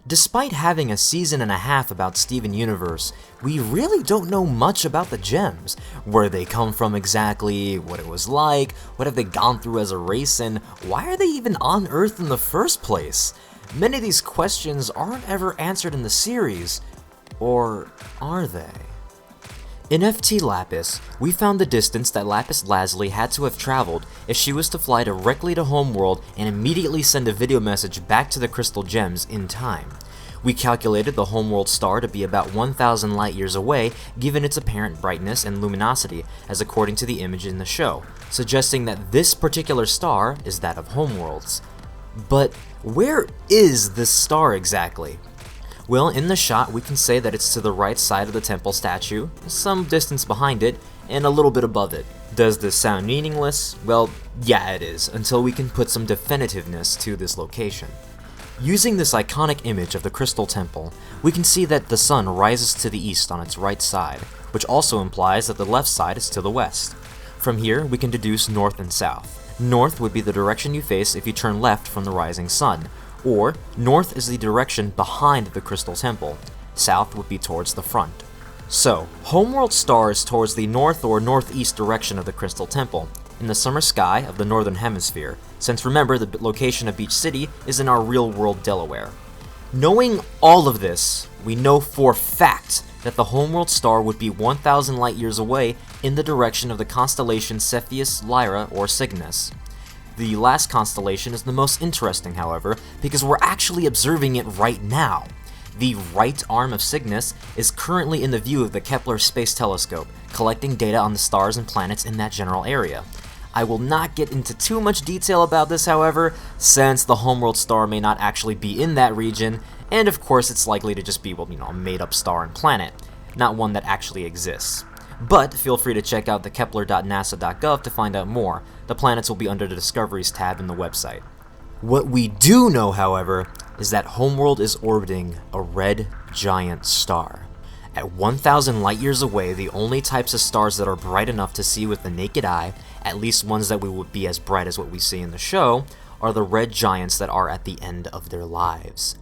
Despite having a season and a half about Steven Universe, we really don't know much about the gems. Where they come from exactly, what it was like, what have they gone through as a race, and why are they even on Earth in the first place? Many of these questions aren't ever answered in the series, or are they? In FT Lapis, we found the distance that Lapis Lazuli had to have traveled if she was to fly directly to Homeworld and immediately send a video message back to the crystal gems in time. We calculated the Homeworld star to be about 1,000 light years away given its apparent brightness and luminosity, as according to the image in the show, suggesting that this particular star is that of Homeworld's. But where is this star exactly? Well, in the shot we can say that it's to the right side of the temple statue, some distance behind it, and a little bit above it. Does this sound meaningless? Well, yeah it is, until we can put some definitiveness to this location. Using this iconic image of the Crystal Temple, we can see that the sun rises to the east on its right side, which also implies that the left side is to the west. From here, we can deduce north and south. North would be the direction you face if you turn left from the rising sun, or north is the direction behind the Crystal Temple, south would be towards the front. So, Homeworld star is towards the north or northeast direction of the Crystal Temple, in the summer sky of the northern hemisphere, since remember the location of Beach City is in our real-world Delaware. Knowing all of this, we know for fact that the Homeworld star would be 1,000 light years away in the direction of the constellation Cepheus, Lyra, or Cygnus. The last constellation is the most interesting, however, because we're actually observing it right now. The right arm of Cygnus is currently in the view of the Kepler Space Telescope, collecting data on the stars and planets in that general area. I will not get into too much detail about this, however, since the Homeworld star may not actually be in that region, and of course it's likely to just be, well, a made-up star and planet, not one that actually exists. But feel free to check out the Kepler.nasa.gov to find out more. The planets will be under the Discoveries tab in the website. What we do know, however, is that Homeworld is orbiting a red giant star. At 1,000 light years away, the only types of stars that are bright enough to see with the naked eye, at least ones that would be as bright as what we see in the show, are the red giants that are at the end of their lives.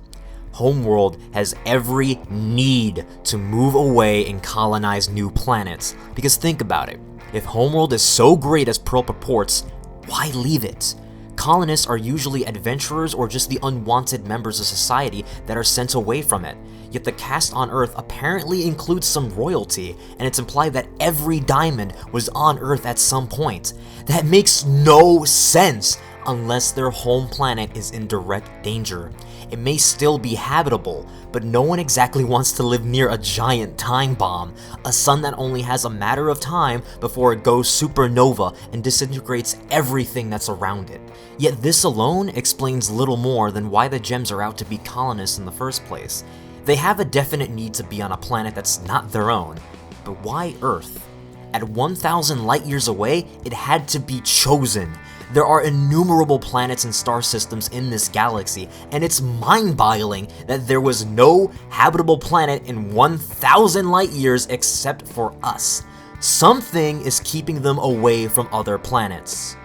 Homeworld has every need to move away and colonize new planets, because think about it, if Homeworld is so great as Pearl purports, why leave it? Colonists are usually adventurers or just the unwanted members of society that are sent away from it, yet the cast on Earth apparently includes some royalty, and it's implied that every diamond was on Earth at some point. That makes no sense unless their home planet is in direct danger. It may still be habitable, but no one exactly wants to live near a giant time bomb, a sun that only has a matter of time before it goes supernova and disintegrates everything that's around it. Yet this alone explains little more than why the gems are out to be colonists in the first place. They have a definite need to be on a planet that's not their own, but why Earth? At 1,000 light years away, it had to be chosen. There are innumerable planets and star systems in this galaxy, and it's mind-boggling that there was no habitable planet in 1,000 light years except for us. Something is keeping them away from other planets.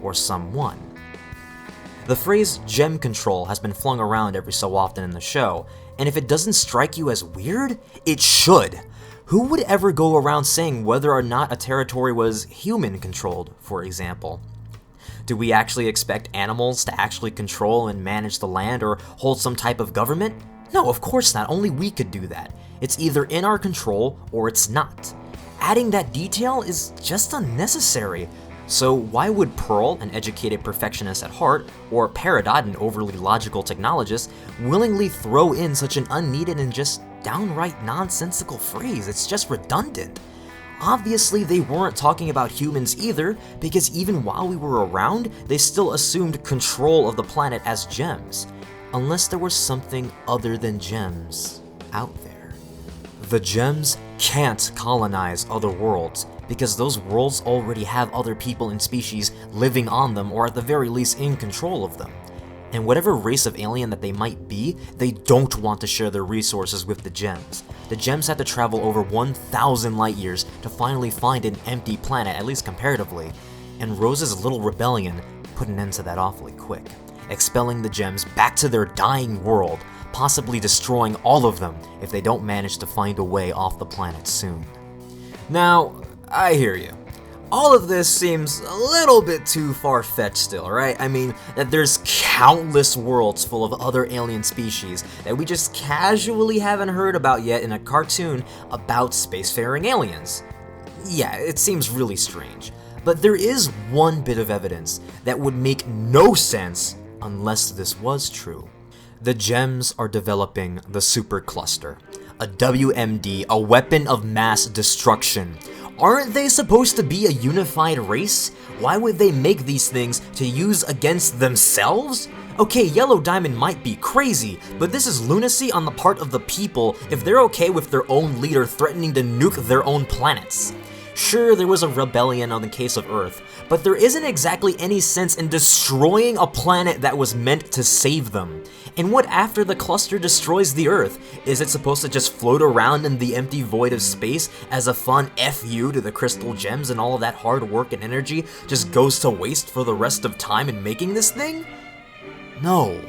Or someone. The phrase gem control has been flung around every so often in the show, and if it doesn't strike you as weird, it should. Who would ever go around saying whether or not a territory was human-controlled, for example? Do we actually expect animals to actually control and manage the land or hold some type of government? No, of course not. Only we could do that. It's either in our control or it's not. Adding that detail is just unnecessary. So why would Pearl, an educated perfectionist at heart, or Peridot, an overly logical technologist, willingly throw in such an unneeded and just downright nonsensical phrase? It's just redundant. Obviously, they weren't talking about humans either, because even while we were around, they still assumed control of the planet as gems. Unless there was something other than gems out there. The gems can't colonize other worlds, because those worlds already have other people and species living on them, or at the very least in control of them. And whatever race of alien that they might be, they don't want to share their resources with the gems. The gems had to travel over 1,000 light years to finally find an empty planet, at least comparatively, and Rose's little rebellion put an end to that awfully quick, expelling the gems back to their dying world, possibly destroying all of them if they don't manage to find a way off the planet soon. Now, I hear you. All of this seems a little bit too far-fetched still, right? I mean, that there's countless worlds full of other alien species that we just casually haven't heard about yet in a cartoon about spacefaring aliens. Yeah, it seems really strange. But there is one bit of evidence that would make no sense unless this was true. The gems are developing the supercluster, a WMD, a weapon of mass destruction. Aren't they supposed to be a unified race? Why would they make these things to use against themselves? Okay, Yellow Diamond might be crazy, but this is lunacy on the part of the people if they're okay with their own leader threatening to nuke their own planets. Sure, there was a rebellion on the case of Earth, but there isn't exactly any sense in destroying a planet that was meant to save them. And what after the cluster destroys the Earth? Is it supposed to just float around in the empty void of space as a fun FU to the crystal gems, and all of that hard work and energy just goes to waste for the rest of time in making this thing? No.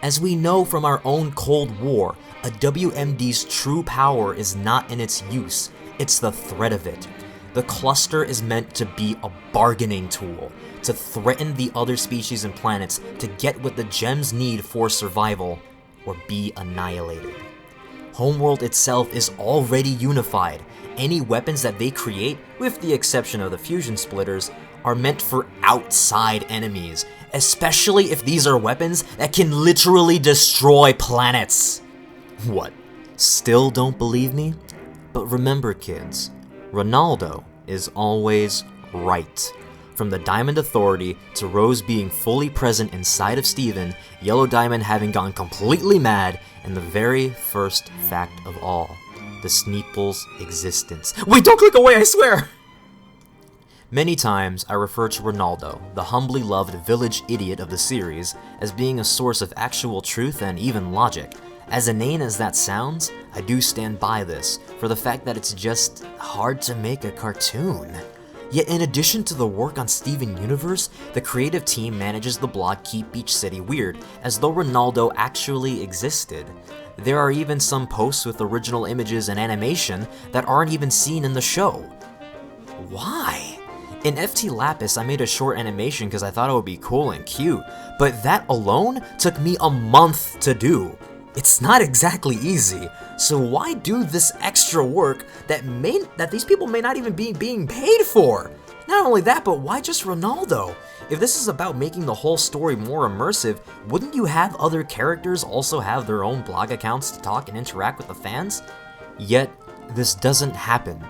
As we know from our own Cold War, a WMD's true power is not in its use, it's the threat of it. The cluster is meant to be a bargaining tool, to threaten the other species and planets to get what the gems need for survival, or be annihilated. Homeworld itself is already unified. Any weapons that they create, with the exception of the fusion splitters, are meant for outside enemies, especially if these are weapons that can literally destroy planets. What? Still don't believe me? But remember, kids, Ronaldo is always right. From the Diamond Authority to Rose being fully present inside of Steven, Yellow Diamond having gone completely mad, and the very first fact of all, the Sneople's existence. Wait, don't click away, I swear! Many times, I refer to Ronaldo, the humbly loved village idiot of the series, as being a source of actual truth and even logic. As inane as that sounds, I do stand by this, for the fact that it's just hard to make a cartoon. Yet in addition to the work on Steven Universe, the creative team manages the blog Keep Beach City Weird, as though Ronaldo actually existed. There are even some posts with original images and animation that aren't even seen in the show. Why? In FT Lapis, I made a short animation because I thought it would be cool and cute, but that alone took me a month to do. It's not exactly easy, so why do this extra work that these people may not even be being paid for? Not only that, but why just Ronaldo? If this is about making the whole story more immersive, wouldn't you have other characters also have their own blog accounts to talk and interact with the fans? Yet, this doesn't happen.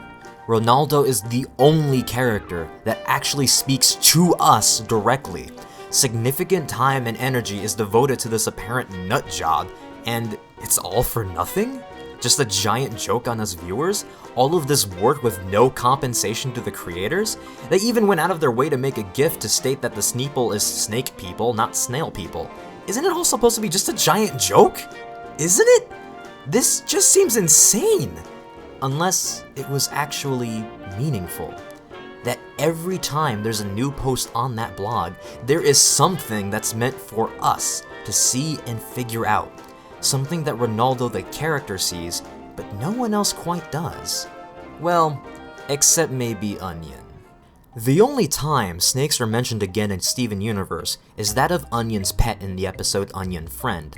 Ronaldo is the only character that actually speaks to us directly. Significant time and energy is devoted to this apparent nut job, and it's all for nothing? Just a giant joke on us viewers? All of this work with no compensation to the creators? They even went out of their way to make a gif to state that the Sneople is snake people, not snail people. Isn't it all supposed to be just a giant joke? Isn't it? This just seems insane. Unless it was actually meaningful. That every time there's a new post on that blog, there is something that's meant for us to see and figure out. Something that Ronaldo the character sees, but no one else quite does. Well, except maybe Onion. The only time snakes are mentioned again in Steven Universe is that of Onion's pet in the episode Onion Friend.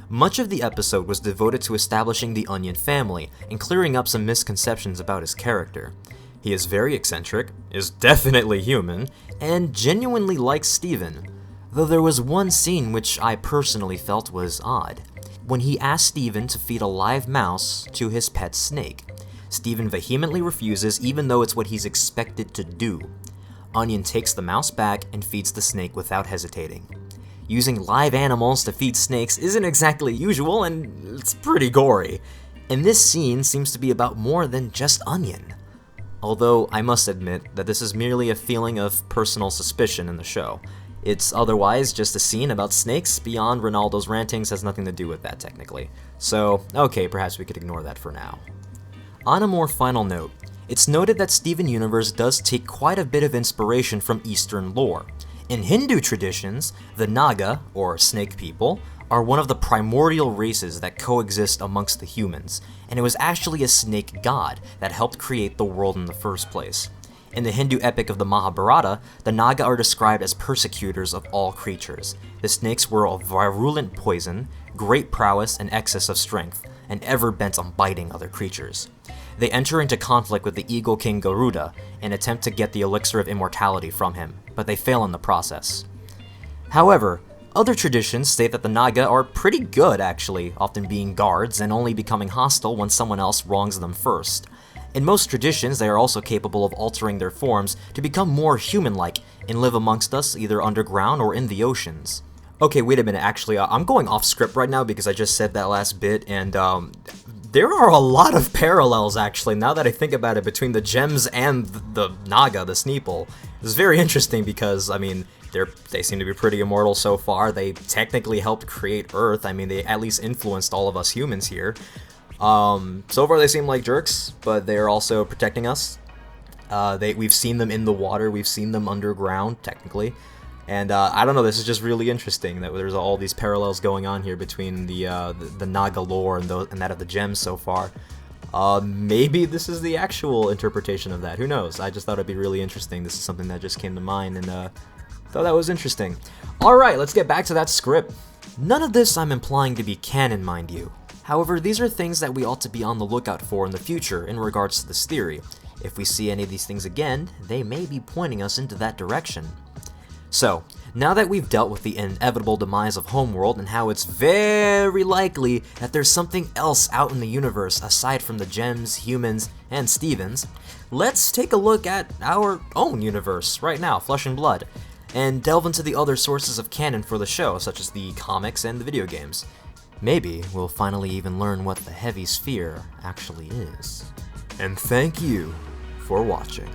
Much of the episode was devoted to establishing the Onion family and clearing up some misconceptions about his character. He is very eccentric, is definitely human, and genuinely likes Steven, though there was one scene which I personally felt was odd. When he asked Steven to feed a live mouse to his pet snake. Steven vehemently refuses even though it's what he's expected to do. Onion takes the mouse back and feeds the snake without hesitating. Using live animals to feed snakes isn't exactly usual, and it's pretty gory. And this scene seems to be about more than just Onion. Although I must admit that this is merely a feeling of personal suspicion in the show. It's otherwise just a scene about snakes beyond Ronaldo's rantings, has nothing to do with that technically. So, okay, perhaps we could ignore that for now. On a more final note, it's noted that Steven Universe does take quite a bit of inspiration from Eastern lore. In Hindu traditions, the Naga, or snake people, are one of the primordial races that coexist amongst the humans, and it was actually a snake god that helped create the world in the first place. In the Hindu epic of the Mahabharata, the Naga are described as persecutors of all creatures. The snakes were a virulent poison, great prowess and excess of strength, and ever bent on biting other creatures. They enter into conflict with the eagle king Garuda and attempt to get the elixir of immortality from him, but they fail in the process. However, other traditions state that the Naga are pretty good actually, often being guards and only becoming hostile when someone else wrongs them first. In most traditions, they are also capable of altering their forms to become more human-like and live amongst us either underground or in the oceans. Okay, wait a minute, actually, I'm going off script right now because I just said that last bit, and there are a lot of parallels actually, now that I think about it, between the gems and the Naga, the Sneople. It's very interesting because, I mean, they seem to be pretty immortal so far. They technically helped create Earth. I mean, they at least influenced all of us humans here. So far they seem like jerks, but they're also protecting us. We've seen them in the water, we've seen them underground, technically. And I don't know, this is just really interesting that there's all these parallels going on here between the Naga lore and that of the gems so far. Maybe this is the actual interpretation of that, who knows? I just thought it'd be really interesting. This is something that just came to mind and thought that was interesting. Alright, let's get back to that script. None of this I'm implying to be canon, mind you. However, these are things that we ought to be on the lookout for in the future in regards to this theory. If we see any of these things again, they may be pointing us into that direction. So, now that we've dealt with the inevitable demise of Homeworld and how it's very likely that there's something else out in the universe aside from the gems, humans, and Stevens, let's take a look at our own universe right now, Flesh and Blood, and delve into the other sources of canon for the show, such as the comics and the video games. Maybe we'll finally even learn what the heavy sphere actually is. And thank you for watching.